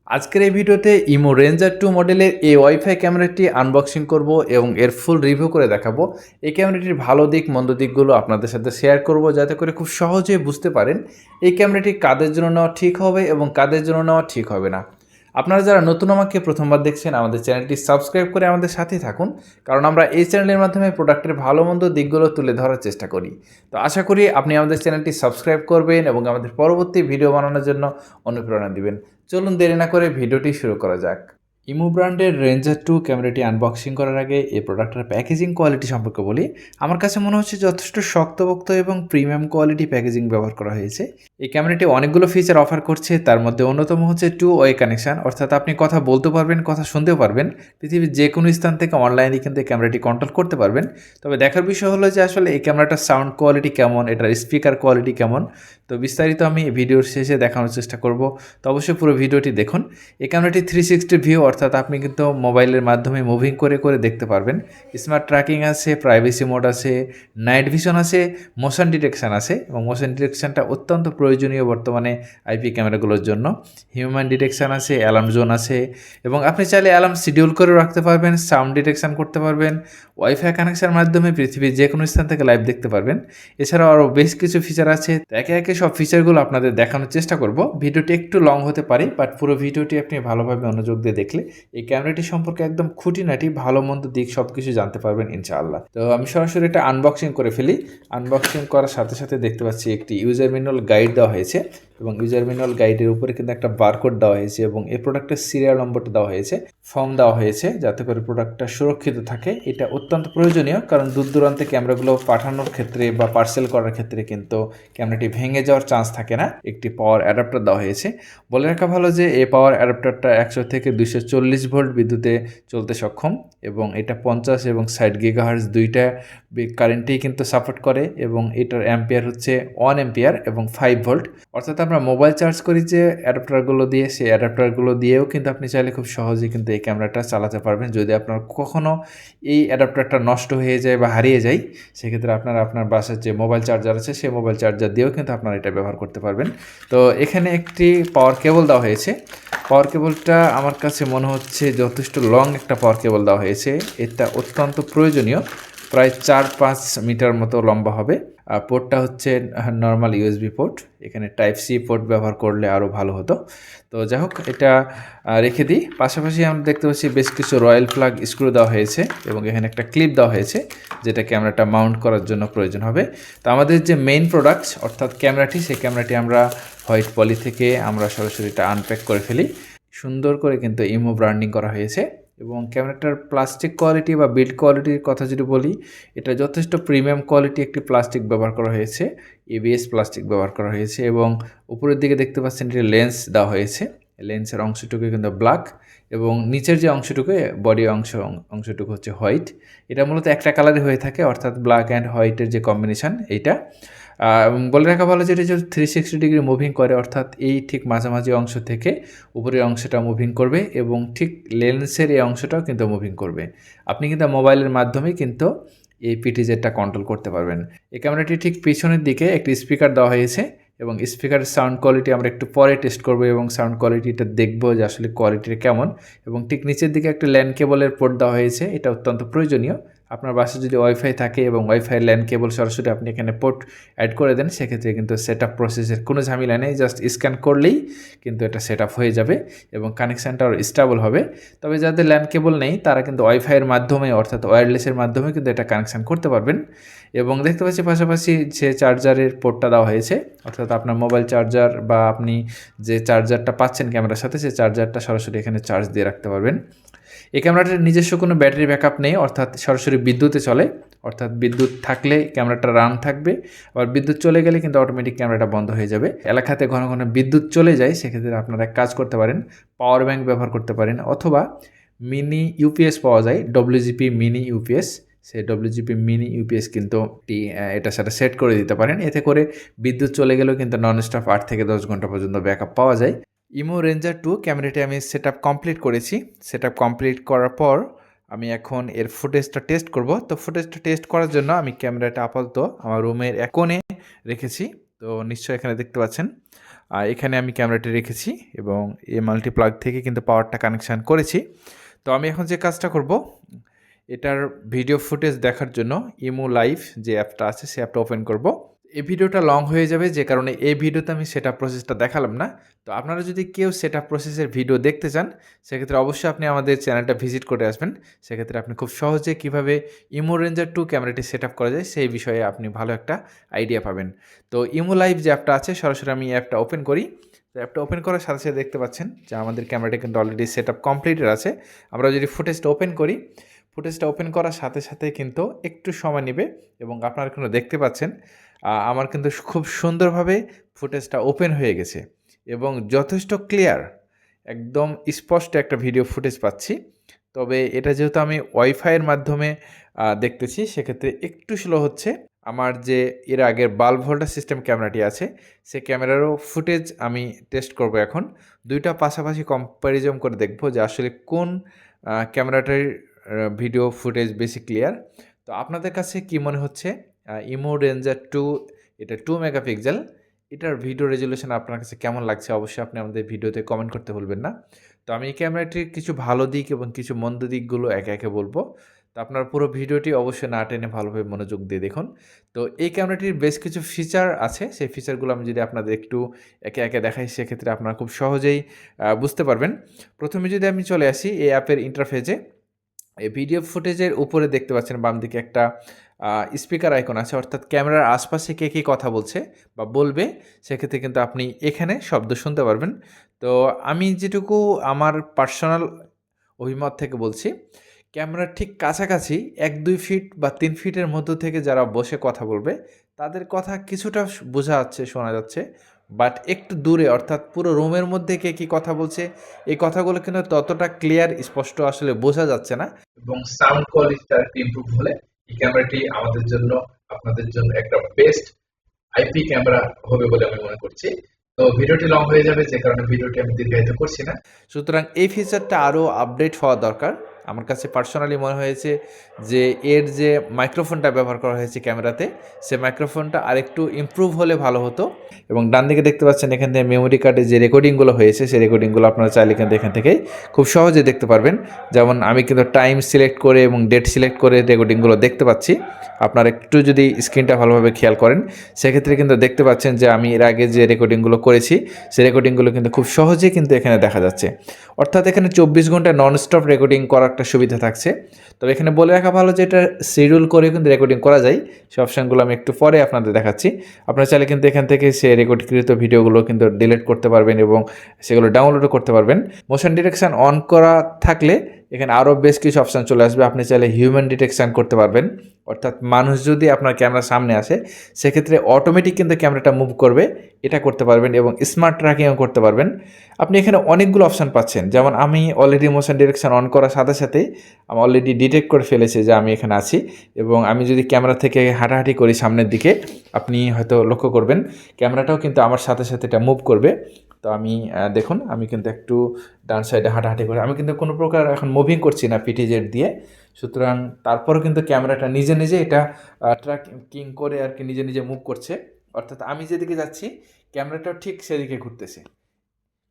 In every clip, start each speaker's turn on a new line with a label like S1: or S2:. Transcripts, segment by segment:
S1: আজকের এই ভিডিওতে ইমো রেঞ্জার 2 মডেলের এই ওয়াইফাই ক্যামেরাটি আনবক্সিং করব এবং এর ফুল রিভিউ করে দেখাবো। এই ক্যামেরাটির ভালো দিক মন্দ দিকগুলো আপনাদের সাথে শেয়ার করব, যাতে করে খুব সহজে বুঝতে পারেন এই ক্যামেরাটি কাদের জন্য নেওয়া ঠিক হবে এবং কাদের জন্য নেওয়া ঠিক হবে না। আপনারা যারা নতুন আমাকে প্রথমবার দেখছেন, আমাদের চ্যানেলটি সাবস্ক্রাইব করে আমাদের সাথেই থাকুন, কারণ আমরা এই চ্যানেলের মাধ্যমে প্রোডাক্টের ভালো মন্দ দিকগুলো তুলে ধরার চেষ্টা করি। তো আশা করি আপনি আমাদের চ্যানেলটি সাবস্ক্রাইব করবেন এবং আমাদের পরবর্তী ভিডিও বানানোর জন্য অনুপ্রেরণা দিবেন। চলুন দেরি না করে ভিডিওটি শুরু করা যাক। ইমু ব্র্যান্ডের রেঞ্জার 2 ক্যামেরাটি আনবক্সিং করার আগে এই প্রোডাক্টের প্যাকেজিং কোয়ালিটি সম্পর্কে বলি। আমার কাছে মনে হচ্ছে যথেষ্ট শক্তপোক্ত এবং প্রিমিয়াম কোয়ালিটি প্যাকেজিং ব্যবহার করা হয়েছে। এই ক্যামেরাটি অনেকগুলো ফিচার অফার করছে, তার মধ্যে অন্যতম হচ্ছে 2 ওয়ে কানেকশান, অর্থাৎ আপনি কথা বলতে পারবেন, কথা শুনতেও পারবেন। পৃথিবীর যে কোনো স্থান থেকে অনলাইনে কিন্তু এই ক্যামেরাটি কন্ট্রোল করতে পারবেন। তবে দেখার বিষয় হলো যে আসলে এই ক্যামেরাটার সাউন্ড কোয়ালিটি কেমন, এটার স্পিকার কোয়ালিটি কেমন। তো বিস্তারিত আমি ভিডিওর শেষে দেখানোর চেষ্টা করব, তো অবশ্যই পুরো ভিডিওটি দেখুন। এই ক্যামেরাটি 360 ভিউ, অর্থাৎ আপনি কিন্তু মোবাইলের মাধ্যমে মুভিং করে করে দেখতে পারবেন। স্মার্ট ট্র্যাকিং আছে, প্রাইভেসি মোড আছে, নাইট ভিশন আছে, মোশন ডিটেকশান আছে, এবং মোশন ডিটেকশানটা অত্যন্ত প্রয়োজনীয় বর্তমানে আইপি ক্যামেরাগুলোর জন্য। হিউম্যান ডিটেকশান আছে, অ্যালার্ম জোন আছে, এবং আপনি চাইলে অ্যালার্ম শিডিউল করে রাখতে পারবেন, সাউন্ড ডিটেকশান করতে পারবেন, ওয়াইফাই কানেকশানের মাধ্যমে পৃথিবীর যে কোনো স্থান থেকে লাইভ দেখতে পারবেন। এছাড়াও আরও বেশ কিছু ফিচার আছে, একে একে সব ফিচারগুলো আপনাদের দেখানোর চেষ্টা করব। ভিডিওটি একটু লং হতে পারে, বাট পুরো ভিডিওটি আপনি ভালোভাবে মনোযোগ দিয়ে দেখলে এই ক্যামেরাটি সম্পর্কে একদম খুঁটিনাটি ভালো মন্দ দিক সব কিছু জানতে পারবেন ইনশাআল্লাহ। তো আমি সরাসরি এটা আনবক্সিং করে ফেলি। আনবক্সিং করার সাথে সাথে দেখতে পাচ্ছি একটি ইউজার ম্যানুয়াল গাইড দেওয়া হয়েছে, এবং ইউজার ম্যানুয়াল গাইডের উপরে কিন্তু একটা বারকোড দেওয়া হয়েছে, এবং এই প্রোডাক্টের সিরিয়াল নম্বরটা দেওয়া হয়েছে, ফর্ম দেওয়া হয়েছে, যাতে করে প্রোডাক্টটা সুরক্ষিত থাকে। এটা অত্যন্ত প্রয়োজনীয়, কারণ দূর দূরান্তে ক্যামেরাগুলো পাঠানোর ক্ষেত্রে বা পার্সেল করার ক্ষেত্রে কিন্তু ক্যামেরাটি ভেঙে যাওয়ার চান্স থাকে না। একটি পাওয়ার অ্যাডাপ্টার দেওয়া হয়েছে। বলে রাখা ভালো যে এই পাওয়ার অ্যাডাপ্টারটা 100 থেকে 240 ভোল্ট বিদ্যুতে চলতে সক্ষম, এবং এটা 50 এবং 60 গিগাহার্জ দুইটা কারেন্টেই কিন্তু সাপোর্ট করে, এবং এটার অ্যাম্পিয়ার হচ্ছে 1 অ্যাম্পিয়ার এবং 5 ভোল্ট। অর্থাৎ আমরা মোবাইল চার্জ করি যে অ্যাডাপ্টারগুলো দিয়ে, সেই অ্যাডাপ্টারগুলো দিয়েও কিন্তু আপনি চাইলে খুব সহজেই কিন্তু এই ক্যামেরাটা চালাতে পারবেন। যদি আপনার কখনও এই অ্যাডাপ্টারটা নষ্ট হয়ে যায় বা হারিয়ে যায়, সেক্ষেত্রে আপনারা আপনার বাসার যে মোবাইল চার্জার আছে সেই মোবাইল চার্জার দিয়েও কিন্তু আপনারা এটা ব্যবহার করতে পারবেন। তো এখানে একটি পাওয়ার কেবল দেওয়া হয়েছে। পাওয়ার কেবলটা আমার কাছে মনে হচ্ছে যথেষ্ট লং একটা পাওয়ার কেবল দেওয়া হয়েছে। এটা অত্যন্ত প্রয়োজনীয়, প্রায় 4-5 মিটার মতো লম্বা হবে। পোর্টটা হচ্ছে নর্মাল ইউএসবি পোর্ট, এখানে টাইপ সি পোর্ট ব্যবহার করলে আরও ভালো হতো। তো যাই হোক, এটা রেখে দিই। পাশাপাশি আমরা দেখতে পাচ্ছি বেশ কিছু রয়্যাল প্লাগ স্ক্রু দেওয়া হয়েছে, এবং এখানে একটা ক্লিপ দেওয়া হয়েছে, যেটা ক্যামেরাটা মাউন্ট করার জন্য প্রয়োজন হবে। তো আমাদের যে মেইন প্রোডাক্ট অর্থাৎ ক্যামেরাটি, সেই ক্যামেরাটি আমরা হোয়াইট পলি থেকে আমরা সরাসরি এটা আনপ্যাক করে ফেলি। সুন্দর করে কিন্তু ইমো ব্র্যান্ডিং করা হয়েছে, এবং ক্যামেরাটার প্লাস্টিক কোয়ালিটি বা বিল্ড কোয়ালিটির কথা যদি বলি, এটা যথেষ্ট প্রিমিয়াম কোয়ালিটি একটি প্লাস্টিক ব্যবহার করা হয়েছে, এবিএস প্লাস্টিক ব্যবহার করা হয়েছে, এবং উপরের দিকে দেখতে পাচ্ছেন এটি লেন্স দেওয়া হয়েছে। লেন্সের অংশটুকু কিন্তু ব্ল্যাক, এবং নিচের যে অংশটুকু বডি অংশটুকু হচ্ছে হোয়াইট। এটা মূলত একটা কালারে হয়ে থাকে, অর্থাৎ ব্ল্যাক অ্যান্ড হোয়াইটের যে কম্বিনেশান এইটা। বলে রাখা ভালো যে এটা যে 360 ডিগ্রি মুভিং করে, অর্থাৎ এই ঠিক মাঝামাঝি অংশ থেকে উপরের অংশটা মুভিং করবে, এবং ঠিক লেন্সের এই অংশটাও কিন্তু মুভিং করবে। আপনি কিন্তু মোবাইলের মাধ্যমে কিন্তু এই পিটিজেডটা কন্ট্রোল করতে পারবেন। এই ক্যামেরাটি ঠিক পিছনের দিকে একটি স্পিকার দেওয়া হয়েছে, এবং স্পিকারের সাউন্ড কোয়ালিটি আমরা একটু পরে টেস্ট করব, এবং সাউন্ড কোয়ালিটিটা দেখব যে আসলে কোয়ালিটিটা কেমন। এবং ঠিক নিচের দিকে একটা ল্যান কেবলের পোর্ট দেওয়া হয়েছে, এটা অত্যন্ত প্রয়োজনীয়। আপনার বাসায় যদি ওয়াইফাই থাকে এবং ওয়াইফাই ল্যান কেবল সরাসরি আপনি এখানে পোর্ট অ্যাড করে দেন, সেক্ষেত্রে কিন্তু সেট আপ প্রসেসের কোনো ঝামেলা নেই, জাস্ট স্ক্যান করলেই কিন্তু এটা সেট আপ হয়ে যাবে, এবং কানেকশানটাও স্টেবল হবে। তবে যাদের ল্যান কেবল নেই, তারা কিন্তু ওয়াইফাইয়ের মাধ্যমে অর্থাৎ ওয়্যারলেসের মাধ্যমে কিন্তু এটা কানেকশান করতে পারবেন। এবং দেখতে পাচ্ছি পাশাপাশি যে চার্জারের পোর্টটা দেওয়া হয়েছে, অর্থাৎ আপনার মোবাইল চার্জার বা আপনি যে চার্জারটা পাচ্ছেন ক্যামেরার সাথে, সেই চার্জারটা সরাসরি এখানে চার্জ দিয়ে রাখতে পারবেন। এই ক্যামেরাটার নিজস্ব কোনো ব্যাটারি ব্যাকআপ নেই, অর্থাৎ সরাসরি বিদ্যুতে চলে, অর্থাৎ বিদ্যুৎ থাকলে ক্যামেরাটা রান থাকবে, আবার বিদ্যুৎ চলে গেলে কিন্তু অটোমেটিক ক্যামেরাটা বন্ধ হয়ে যাবে। এলাকাতে ঘন ঘন বিদ্যুৎ চলে যায়, সেক্ষেত্রে আপনারা এক কাজ করতে পারেন, পাওয়ার ব্যাঙ্ক ব্যবহার করতে পারেন, অথবা মিনি ইউপিএস পাওয়া যায়, ডব্লিউজিপি মিনি ইউপিএস। সেই ডব্লিউজিপি মিনি ইউপিএস কিন্তু এটার সাথে সেট করে দিতে পারেন, এতে করে বিদ্যুৎ চলে গেলেও কিন্তু নন স্টপ 8 থেকে 10 ঘন্টা পর্যন্ত ব্যাকআপ পাওয়া যায়। ইমো রেঞ্জার 2 ক্যামেরাটি আমি সেট আপ কমপ্লিট করেছি। সেট আপ কমপ্লিট করার পর আমি এখন এর ফুটেজটা টেস্ট করব। তো ফুটেজটা টেস্ট করার জন্য আমি ক্যামেরাটা আপাতত আমার রুমের এক কোণে রেখেছি। তো নিশ্চয়ই এখানে দেখতে পাচ্ছেন। এখানে আমি ক্যামেরাটি রেখেছি এবং এই মাল্টিপ্লাগ থেকে কিন্তু পাওয়ারটা কানেকশান করেছি। তো আমি এখন যে কাজটা করব, এটার ভিডিও ফুটেজ দেখার জন্য ইমো লাইভ যে অ্যাপটা আছে সে অ্যাপটা ওপেন করব। এই ভিডিওটা লং হয়ে যাবে, যে কারণে এই ভিডিওতে আমি সেটআপ প্রসেসটা দেখালাম না। তো আপনারা যদি কেউ সেটআপ প্রসেসের ভিডিও দেখতে চান, সেক্ষেত্রে অবশ্যই আপনি আমাদের চ্যানেলটা ভিজিট করে আসবেন। সেক্ষেত্রে আপনি খুব সহজে কীভাবে ইমো রেঞ্জার 2 ক্যামেরাটি সেটআপ করা যায় সেই বিষয়ে আপনি ভালো একটা আইডিয়া পাবেন। তো ইমো লাইভ যে অ্যাপটা আছে, সরাসরি আমি এই অ্যাপটা ওপেন করি। তো অ্যাপটা ওপেন করার সাথে সাথে দেখতে পাচ্ছেন যে আমাদের ক্যামেরাটা কিন্তু অলরেডি সেটআপ কমপ্লিটেড আছে। আমরা যদি ফুটেজটা ওপেন করি, ফুটেজটা ওপেন করার সাথে সাথে কিন্তু একটু সময় নেবে এবং আপনারা কিন্তু দেখতে পাচ্ছেন আমার কিন্তু খুব সুন্দরভাবে ফুটেজটা ওপেন হয়ে গেছে এবং যথেষ্ট ক্লিয়ার, একদম স্পষ্ট একটা ভিডিও ফুটেজ পাচ্ছি। তবে এটা যেহেতু আমি ওয়াইফাইয়ের মাধ্যমে দেখতেছি, সেক্ষেত্রে একটু স্লো হচ্ছে। আমার যে এর আগের বাল্ব হোল্ডার সিস্টেম ক্যামেরাটি আছে, সে ক্যামেরারও ফুটেজ আমি টেস্ট করব এখন। দুইটা পাশাপাশি কম্প্যারিজন করে দেখব যে আসলে কোন ক্যামেরাটার ভিডিও ফুটেজ বেশি ক্লিয়ার। তো আপনাদের কাছে কি মনে হচ্ছে ইমো রেঞ্জার 2, এটা 2 মেগাপিক্সেল, এটার ভিডিও রেজুলেশন আপনার কাছে কেমন লাগছে? অবশ্যই আপনি আমাদের ভিডিওতে কমেন্ট করতে ভুলবেন না। তো আমি এই ক্যামেরাটির কিছু ভালো দিক এবং কিছু মন্দ দিকগুলো একে একে বলবো। তো আপনার পুরো ভিডিওটি অবশ্যই না টেনে ভালোভাবে মনোযোগ দিয়ে দেখুন। তো এই ক্যামেরাটির বেশ কিছু ফিচার আছে, সেই ফিচারগুলো আমি যদি আপনাদের একটু একে একে দেখাই, সেক্ষেত্রে আপনারা খুব সহজেই বুঝতে পারবেন। প্রথমে যদি আমি চলে আসি এই অ্যাপের ইন্টারফেসে, এই ভিডিও ফুটেজের উপরে দেখতে পাচ্ছেন বাম দিকে একটা স্পিকার আইকন আছে, অর্থাৎ ক্যামেরার আশপাশে কে কী কথা বলছে বা বলবে, সেক্ষেত্রে কিন্তু আপনি এখানে শব্দ শুনতে পারবেন। তো আমি যেটুকু আমার পার্সোনাল অভিমত থেকে বলছি, ক্যামেরার ঠিক কাছাকাছি ১-২ ফিট বা ৩ ফিটের মধ্য থেকে যারা বসে কথা বলবে, তাদের কথা কিছুটা বোঝা যাচ্ছে, শোনা যাচ্ছে। বাট একটু দূরে, অর্থাৎ পুরো রুমের মধ্যে কে কী কথা বলছে, এই কথাগুলো কিন্তু ততটা ক্লিয়ার স্পষ্ট আসলে বোঝা যাচ্ছে না। এবং সাউন্ড কোয়ালিটিটা একটু ইমপ্রুভ হলে এই ক্যামেরাটি আমাদের জন্য, আপনাদের জন্য একটা বেস্ট আইপি ক্যামেরা হবে বলে আমি মনে করছি। তো ভিডিওটি লং হয়ে যাবে, যে কারণে ভিডিওটি আমি দীর্ঘায়িত করছি না। সুতরাং এই ফিচারটা আরও আপডেট হওয়া দরকার। আমার কাছে পার্সোনালি মনে হয়েছে যে এর যে মাইক্রোফোনটা ব্যবহার করা হয়েছে ক্যামেরাতে, সে মাইক্রোফোনটা আরেকটু ইমপ্রুভ হলে ভালো হতো। এবং ডান দিকে দেখতে পাচ্ছেন এখান থেকে মেমোরি কার্ডে যে রেকর্ডিংগুলো হয়েছে, সেই রেকর্ডিংগুলো আপনারা চাইলে কিন্তু এখান থেকেই খুব সহজে দেখতে পারবেন। যেমন আমি কিন্তু টাইম সিলেক্ট করে এবং ডেট সিলেক্ট করে রেকর্ডিংগুলো দেখতে পাচ্ছি। আপনারা একটু যদি স্ক্রিনটা ভালোভাবে খেয়াল করেন, সেক্ষেত্রে কিন্তু দেখতে পাচ্ছেন যে আমি এর আগে যে রেকর্ডিংগুলো করেছি, সেই রেকর্ডিংগুলো কিন্তু খুব সহজেই কিন্তু এখানে দেখা যাচ্ছে। অর্থাৎ এখানে 24 ঘন্টা ননস্টপ রেকর্ডিং করার একটা সুবিধা থাকছে। তবে এখানে বলে রাখা ভালো যে এটা শিডিউল করে কিন্তু রেকর্ডিং করা যায়। সেই অপশানগুলো আমি একটু পরে আপনাদের দেখাচ্ছি। আপনারা চাইলে কিন্তু এখান থেকে সে রেকর্ডকৃত ভিডিওগুলো কিন্তু ডিলিট করতে পারবেন এবং সেগুলো ডাউনলোডও করতে পারবেন। মোশন ডিটেকশন অন করা থাকলে এখানে আরও বেশ কিছু অপশান চলে আসবে। আপনি চাইলে হিউম্যান ডিটেকশন করতে পারবেন, অর্থাৎ মানুষ যদি আপনার ক্যামেরার সামনে আসে, সেক্ষেত্রে অটোমেটিক কিন্তু ক্যামেরাটা মুভ করবে, এটা করতে পারবেন এবং স্মার্ট ট্র্যাকিংও করতে পারবেন। আপনি এখানে অনেকগুলো অপশান পাচ্ছেন। যেমন আমি অলরেডি মোশন ডিরেকশন অন করার সাথে সাথেই আমি অলরেডি ডিটেক্ট করে ফেলেছি যে আমি এখানে আছি, এবং আমি যদি ক্যামেরা থেকে হাঁটাহাঁটি করি সামনের দিকে, আপনি হয়তো লক্ষ্য করবেন ক্যামেরাটাও কিন্তু আমার সাথে সাথে এটা মুভ করবে। তো আমি দেখুন, আমি কিন্তু একটু ডান সাইডে হাঁটাহাঁটি করি, আমি কিন্তু কোনো প্রকার এখন মুভিং করছি না পিটিজেড দিয়ে। সুতরাং তারপরও কিন্তু ক্যামেরাটা নিজে নিজে এটা ট্র্যাকিং করে আর কি নিজে নিজে মুভ করছে, অর্থাৎ আমি যেদিকে যাচ্ছি ক্যামেরাটাও ঠিক সেদিকে ঘুরতেছে।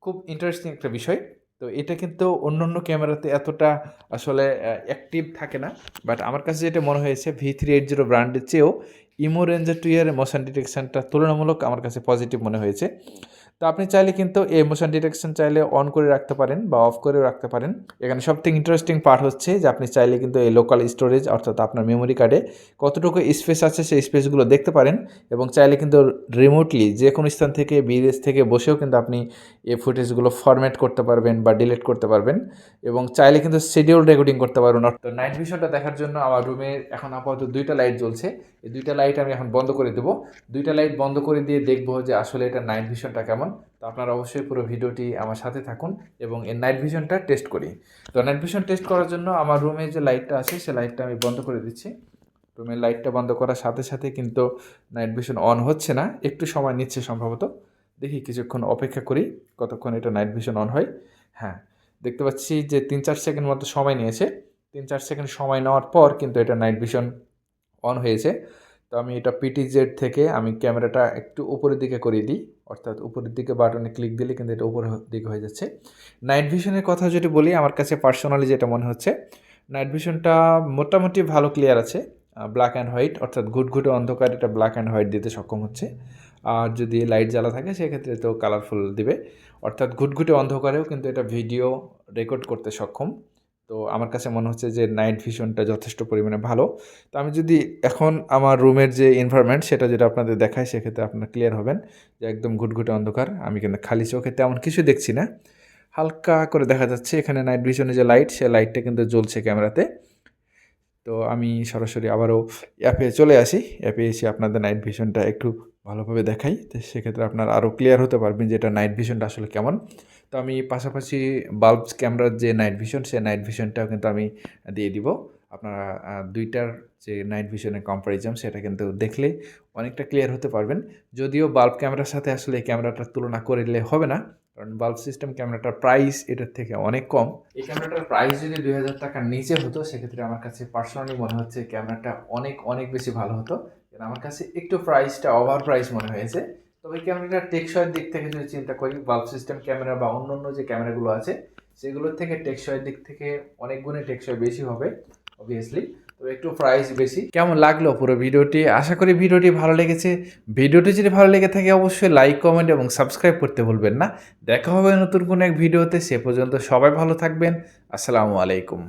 S1: খুব ইন্টারেস্টিং একটা বিষয়। তো এটা কিন্তু অন্য অন্য ক্যামেরাতে এতটা আসলে অ্যাক্টিভ থাকে না, বাট আমার কাছে যেটা মনে হয়েছে V380 ব্র্যান্ডের চেয়েও ইমো রেঞ্জার 2 এর মোশন ডিটেকশনটা তুলনামূলক আমার কাছে পজিটিভ মনে হয়েছে। তো আপনি চাইলে কিন্তু এই মোশন ডিটেকশন চাইলে অন করে রাখতে পারেন বা অফ করেও রাখতে পারেন। এখানে সবথেকে ইন্টারেস্টিং পার্ট হচ্ছে যে আপনি চাইলে কিন্তু এই লোকাল স্টোরেজ, অর্থাৎ আপনার মেমোরি কার্ডে কতটুকু স্পেস আছে সেই স্পেসগুলো দেখতে পারেন, এবং চাইলে কিন্তু রিমোটলি যে কোনো স্থান থেকে বিদেশ থেকে বসেও কিন্তু আপনি এই ফুটেজগুলো ফরম্যাট করতে পারবেন বা ডিলিট করতে পারবেন, এবং চাইলে কিন্তু শিডিউল রেকর্ডিং করতে পারবেন। অর্থাৎ নাইট ভিশনটা দেখার জন্য আমার রুমে এখন আপাতত 2টা লাইট জ্বলছে। এই 2টা লাইট আমি এখন বন্ধ করে দেবো। 2টা লাইট বন্ধ করে দিয়ে দেখবো যে আসলে এটা নাইট ভিশনটা কেমন। তো আপনারা অবশ্যই পুরো ভিডিওটি আমার সাথে থাকুন এবং এই নাইট ভিশনটা টেস্ট করি। তো নাইট ভিশন টেস্ট করার জন্য আমার রুমে যে লাইটটা আছে, সেই লাইটটা আমি বন্ধ করে দিচ্ছি। রুমের লাইটটা বন্ধ করার সাথে সাথে কিন্তু নাইট ভিশন অন হচ্ছে না, একটু সময় নিচ্ছে সম্ভবত। দেখি কিছুক্ষণ অপেক্ষা করি কতক্ষণ এটা নাইট ভিশন অন হয়। হ্যাঁ, দেখতে পাচ্ছি যে 3-4 সেকেন্ড মতো সময় নিয়েছে। 3-4 সেকেন্ড সময় নেওয়ার পর কিন্তু এটা নাইট ভিশন অন হয়েছে। তো আমি এটা পিটিজেড থেকে আমি ক্যামেরাটা একটু উপরের দিকে করে দিই, অর্থাৎ উপরের দিকে বাটনে ক্লিক দিলে কিন্তু এটা উপরের দিকে হয়ে যাচ্ছে। নাইট ভিশনের কথা যদি বলি, আমার কাছে পার্সোনালি যেটা মনে হচ্ছে, নাইট ভিশনটা মোটামুটি ভালো ক্লিয়ার আছে। ব্ল্যাক অ্যান্ড হোয়াইট, অর্থাৎ ঘুটঘুটে অন্ধকার এটা ব্ল্যাক অ্যান্ড হোয়াইট দিতে সক্ষম হচ্ছে। আর যদি লাইট জ্বালা থাকে সেক্ষেত্রে তো কালারফুল দিবে, অর্থাৎ ঘুটঘুটে অন্ধকারেও কিন্তু এটা ভিডিও রেকর্ড করতে সক্ষম। তো আমার কাছে মনে হচ্ছে যে নাইট ভিশনটা যথেষ্ট পরিমাণে ভালো। তো আমি যদি এখন আমার রুমের যে এনভায়রনমেন্ট সেটা যদি আপনাদের দেখাই, সেক্ষেত্রে আপনারা ক্লিয়ার হবেন যে একদম ঘুটঘুটে অন্ধকার। আমি কিন্তু খালি চোখে তেমন কিছু দেখছি না, হালকা করে দেখা যাচ্ছে এখানে নাইট ভিশনে যে লাইট, সে লাইটটা কিন্তু জ্বলছে ক্যামেরাতে। তো আমি সরাসরি আবারও অ্যাপে চলে আসি, অ্যাপে এসে আপনাদের নাইট ভিশনটা একটু ভালোভাবে দেখাই। তো সেক্ষেত্রে আপনারা আরও ক্লিয়ার হতে পারবেন যে এটা নাইট ভিশনটা আসলে কেমন। তো আমি পাশাপাশি বাল্বস ক্যামেরার যে নাইট ভিশন, সে নাইট ভিশনটাও কিন্তু আমি দিয়ে দিব। আপনারা দুইটার যে নাইট ভিশনের কম্পারিজন সেটা কিন্তু দেখলে অনেকটা ক্লিয়ার হতে পারবেন। যদিও বাল্ব ক্যামেরার সাথে আসলে এই ক্যামেরাটার তুলনা করলে হবে না, কারণ বাল্ব সিস্টেম ক্যামেরাটার প্রাইস এটার থেকে অনেক কম। এই ক্যামেরাটার প্রাইস যদি 2000 টাকার নিচে হতো, সেক্ষেত্রে আমার কাছে পার্সোনালি মনে হচ্ছে ক্যামেরাটা অনেক অনেক বেশি ভালো হতো। কারণ আমার কাছে একটু প্রাইসটা ওভার প্রাইস মনে হয়েছে। তবে ক্যামেরাটার টেকসইয়ের দিক থেকে যদি চিন্তা করি, বাল্ব সিস্টেম ক্যামেরা বা অন্য যে ক্যামেরাগুলো আছে সেগুলোর থেকে টেকসইয়ের দিক থেকে অনেক গুণে টেকসই বেশি হবে অবভিয়াসলি। তো একটু প্রাইস বেশি। কেমন লাগলো পুরো ভিডিওটি? আশা করি ভিডিওটি ভালো লেগেছে। ভিডিওটি যদি ভালো লেগে থাকে অবশ্যই লাইক, কমেন্ট এবং সাবস্ক্রাইব করতে ভুলবেন না। দেখা হবে নতুন কোনো এক ভিডিওতে। সে পর্যন্ত সবাই ভালো থাকবেন। আসসালামু আলাইকুম।